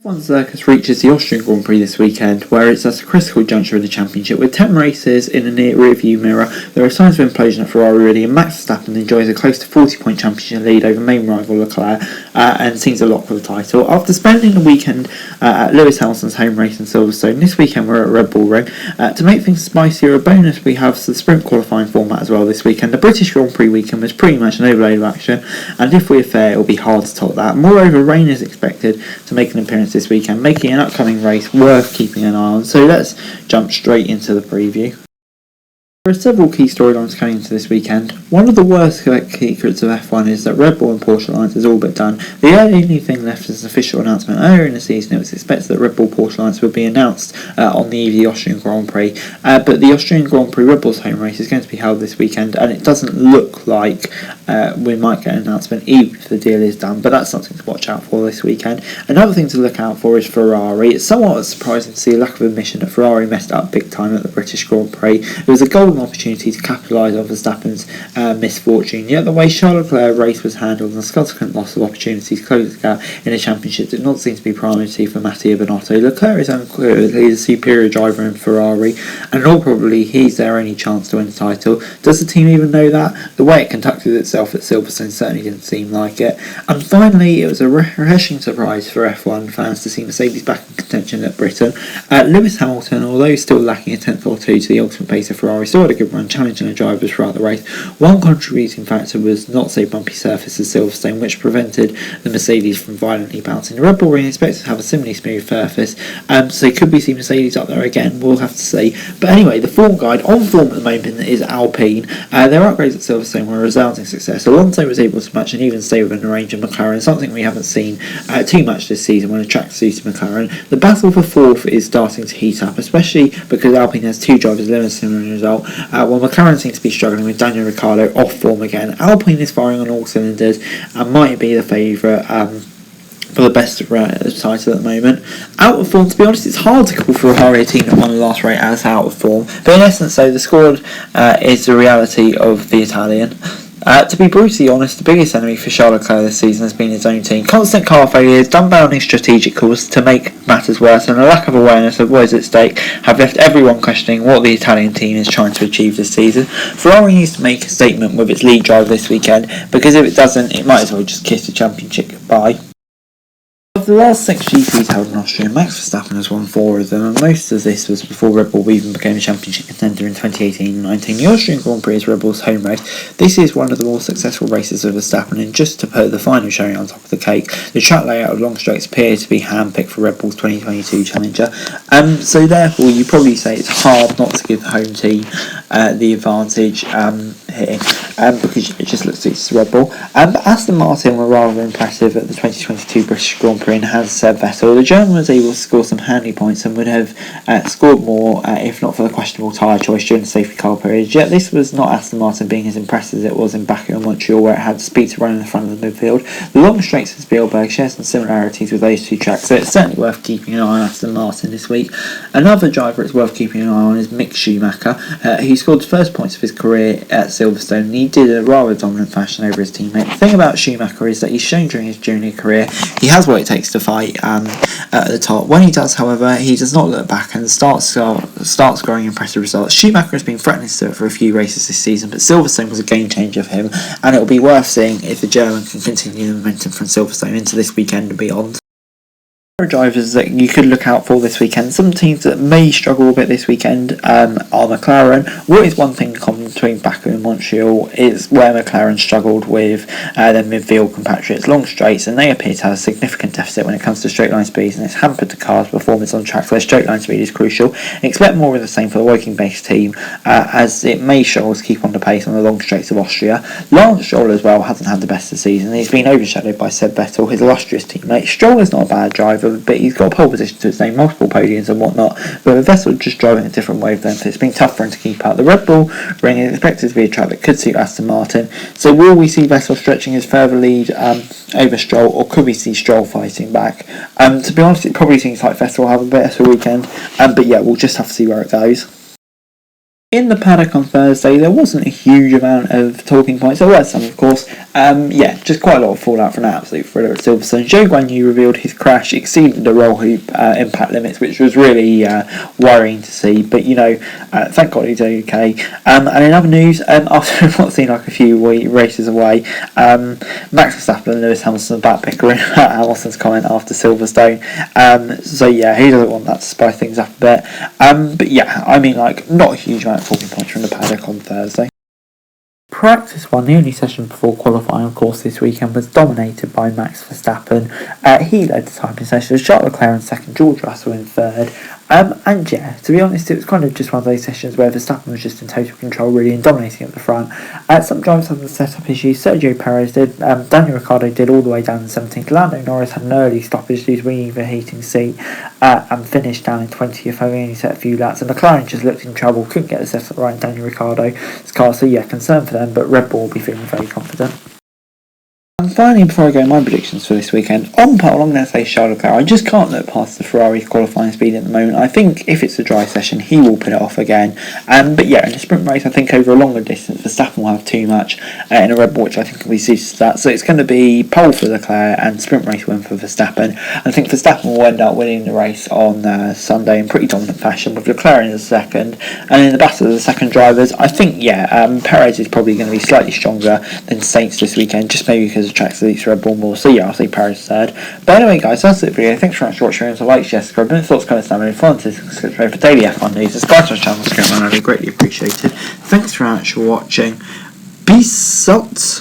F1 Circus reaches the Austrian Grand Prix this weekend, where it's at a critical juncture of the championship. With 10 races in a near rear-view mirror, there are signs of implosion at Ferrari already, and Max Verstappen enjoys a close to 40-point championship lead over main rival Leclerc and seems a lock for the title. After spending the weekend at Lewis Hamilton's home race in Silverstone, this weekend we're at Red Bull Ring. To make things spicier, a bonus, we have the sprint qualifying format as well this weekend. The British Grand Prix weekend was pretty much an overload of action, and if we're fair, it'll be hard to top that. Moreover, rain is expected to make an appearance this weekend, making an upcoming race worth keeping an eye on. So let's jump straight into the preview. There are several key storylines coming into this weekend. One of the worst secrets of F1 is that Red Bull and Porsche alliance is all but done. The only thing left is an official announcement. Earlier in the season, it was expected that Red Bull Porsche alliance would be announced on the eve of the Austrian Grand Prix, but the Austrian Grand Prix Red Bull's home race is going to be held this weekend, and it doesn't look like we might get an announcement even if the deal is done, but that's something to watch out for this weekend. Another thing to look out for is Ferrari. It's somewhat surprising to see a lack of admission that Ferrari messed up big time at the British Grand Prix. It was a golden opportunity to capitalise on Verstappen's misfortune, yet the way Charles Leclerc's race was handled and the subsequent loss of opportunities to close the gap in the championship did not seem to be priority for Matteo Binotto. Leclerc is unclearly the superior driver in Ferrari, and in all probably he's their only chance to win the title. Does the team even know that? The way it conducted itself at Silverstone certainly didn't seem like it. And finally, it was a refreshing surprise for F1 fans to see Mercedes back in contention at Britain. Lewis Hamilton, although still lacking a tenth or two to the ultimate pace of Ferrari, still had a good run, challenging the drivers throughout the race. One contributing factor was not so bumpy surface as Silverstone, which prevented the Mercedes from violently bouncing. The Red Bull Ring is expected to have a similarly smooth surface, so could we see Mercedes up there again? We'll have to see. But anyway, the form guide on form at the moment is Alpine. Their upgrades at Silverstone were a resounding success. Alonso was able to match and even stay within the range of McLaren, something we haven't seen too much this season when a track suited McLaren. The battle for fourth is starting to heat up, especially because Alpine has two drivers limited in the result, while McLaren seems to be struggling with Daniel Ricciardo off form again. Alpine is firing on all cylinders and might be the favourite for the best title at the moment. Out of form, to be honest, it's hard to call Ferrari a team that won the last race as out of form, but in essence, though, the squad is the reality of the Italian. To be brutally honest, the biggest enemy for Charles Leclerc this season has been his own team. Constant car failures, dumbfounding strategic calls to make matters worse, and a lack of awareness of what is at stake have left everyone questioning what the Italian team is trying to achieve this season. Ferrari needs to make a statement with its lead drive this weekend, because if it doesn't, it might as well just kiss the championship goodbye. Of the last 6 GPs held in Austria, Max Verstappen has won 4 of them, and most of this was before Red Bull even became a championship contender in 2018-19. The Austrian Grand Prix is Red Bull's home race. This is one of the more successful races of Verstappen, and just to put the final cherry on top of the cake, the track layout of long straights appears to be handpicked for Red Bull's 2022 challenger. So therefore, you probably say it's hard not to give the home team the advantage here, because it just looks suits Red Bull. But Aston Martin were rather impressive at the 2022 British Grand Prix, and has said Vettel. The German was able to score some handy points and would have scored more if not for the questionable tyre choice during the safety car period. Yet this was not Aston Martin being as impressive as it was in Baku and Montreal, where it had the speed to run in the front of the midfield. The long straights at Spielberg share some similarities with those two tracks, so it's certainly worth keeping an eye on Aston Martin this week. Another driver it's worth keeping an eye on is Mick Schumacher, who scored the first points of his career at Silverstone, and he did a rather dominant fashion over his teammate. The thing about Schumacher is that he's shown during his junior career he has what it takes to fight at the top. When he does, however, he does not look back and starts scoring impressive results. Schumacher has been threatening to do it for a few races this season, but Silverstone was a game changer for him, and it will be worth seeing if the German can continue the momentum from Silverstone into this weekend and beyond. Drivers that you could look out for this weekend. Some teams that may struggle a bit this weekend are McLaren. What is one thing common between Baku and Montreal is where McLaren struggled with their midfield compatriots, long straights, and they appear to have a significant deficit when it comes to straight line speeds, and it's hampered the car's performance on tracks where straight line speed is crucial. Expect more of the same for the Woking based team, as it may struggle to keep on the pace on the long straights of Austria. Lance Stroll as well hasn't had the best of the season. He's been overshadowed by Seb Vettel, his illustrious teammate. Stroll is not a bad driver, but he's got a pole position to his name, multiple podiums and whatnot, but with Vettel just driving a different wavelength, it's been tough for him to keep up. The Red Bull Ring is expected to be a track that could suit Aston Martin, so will we see Vettel stretching his further lead over Stroll, or could we see Stroll fighting back? To be honest, it probably seems like Vettel will have a better weekend, but yeah, we'll just have to see where it goes. In the paddock on Thursday, there wasn't a huge amount of talking points. There were some, of course. Just quite a lot of fallout from an absolute thriller at Silverstone. Zhou Guanyu revealed his crash exceeded the roll hoop impact limits, which was really worrying to see. But, thank God he's okay. And in other news, after what seemed like a few races away, Max Verstappen and Lewis Hamilton are back bickering at Hamilton's comment after Silverstone. He doesn't want that to spice things up a bit. Not a huge amount of talking points from the paddock on Thursday. Practice 1, the only session before qualifying, of course, this weekend was dominated by Max Verstappen. He led the typing session, Charles Leclerc in second, George Russell in third. To be honest, it was kind of just one of those sessions where Verstappen was just in total control, really, and dominating at the front. Some drivers had the setup issues. Sergio Perez did, Daniel Ricciardo did all the way down in 17th. Lando Norris had an early stoppage due to an overheating seat and finished down in 20th, only set a few laps. And McLaren just looked in trouble, couldn't get the setup right in Daniel Ricciardo's car, so concern for them, but Red Bull will be feeling very confident. And finally, before I go my predictions for this weekend, on pole I'm going to say Charles Leclerc. I just can't look past the Ferrari qualifying speed at the moment. I think if it's a dry session, he will put it off again. In a sprint race, I think over a longer distance, Verstappen will have too much in a Red Bull, which I think will be suited to that. So it's going to be pole for Leclerc and sprint race win for Verstappen. I think Verstappen will end up winning the race on Sunday in pretty dominant fashion, with Leclerc in the second. And in the battle of the second drivers, I think, Perez is probably going to be slightly stronger than Sainz this weekend, just maybe because track suits Red Bull more. I'll say Paris third. But anyway, guys, that's it for the video. Thanks very much for watching. So like, share, subscribe, and thoughts, comments down below. Follow and subscribe for daily F1 news. Subscribe to our channel, and I'd be greatly appreciated. Thanks very much for watching. Peace out.